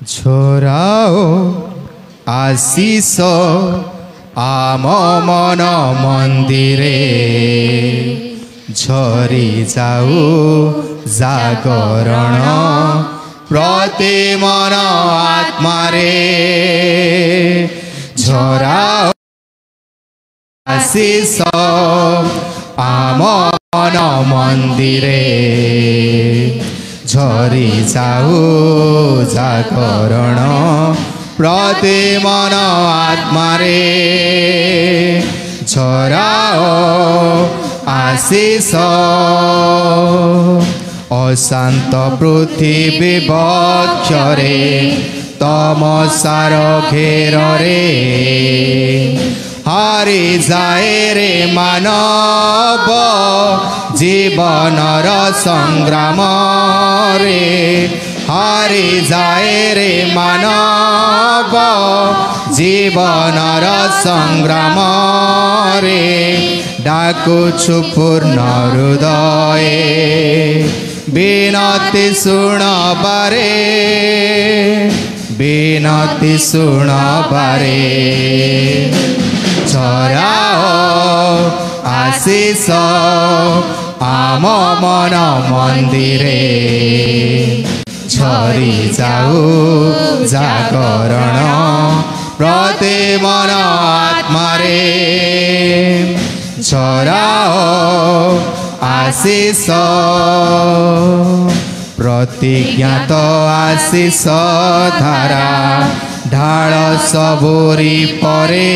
ଝରାଓ ଆଶିଷ ଆମ ମନ ମନ୍ଦିରେ ଝରି ଯାଉ ଜାଗରଣ ପ୍ରତି ମନ ଆତ୍ମାରେ ଝରାଓ ଆଶିଷ ଆମ ମନ ମନ୍ଦିରେ ଝରି ଯାଉ ଜାଗରଣ ପ୍ରତି ମନ ଆତ୍ମାରେ ଝରାଓ ଆଶିଷ ଅଶାନ୍ତ ପୃଥିବୀ ବକ୍ଷରେ ତମସାର ଘେରରେ ହାରି ଯାଏ ରେ ମାନବ ଜୀବନର ସଂଗ୍ରାମରେ ହାରି ଯାଏ ରେ ମାନବ ଜୀବନର ସଂଗ୍ରାମରେ ଡାକୁଛୁ ପୂର୍ଣ୍ଣ ହୃଦୟେ ବିନତି ଶୁଣବାରେ ବିନତି ଶୁଣବାରେ ଝରାଓ ଆଶିଷ ଆମ ମନ ମନ୍ଦିରେ ଝରି ଯାଉ ଜାଗରଣ ପ୍ରତି ମନ ଆତ୍ମାରେ ଝରାଓ ଆଶିଷ ପ୍ରତିଜ୍ଞାତ ଆଶିଷ ଧାରା ଢାଳ ସବୁରି ପରେ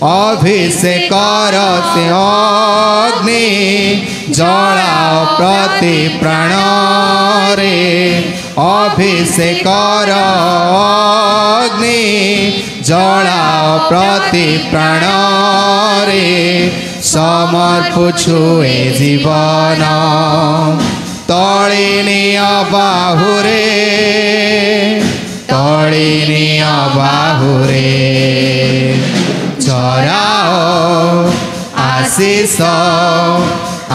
ଅଭିଷେକର ସେ ଅଗ୍ନି ଜଳାଅ ପ୍ରତି ପ୍ରାଣରେ ଅଭିଷେକର ଅଗ୍ନି ଜଳାଅ ପ୍ରତି ପ୍ରାଣରେ ସମର୍ପୁଛୁ ଏ ଜୀବନ ତଳିନିଅ ବାହୁରେ ତଳିନିଅ ବାହୁରେ ଝରାଓ ଆଶିଷ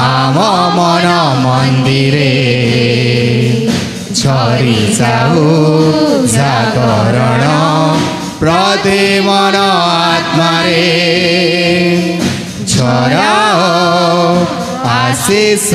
ଆମ ମନ ମନ୍ଦିରେ ଝରି ଯାଉ ଜାଗରଣ ପ୍ରତି ମନ ଆତ୍ମାରେ ଝରାଓ ଆଶିଷ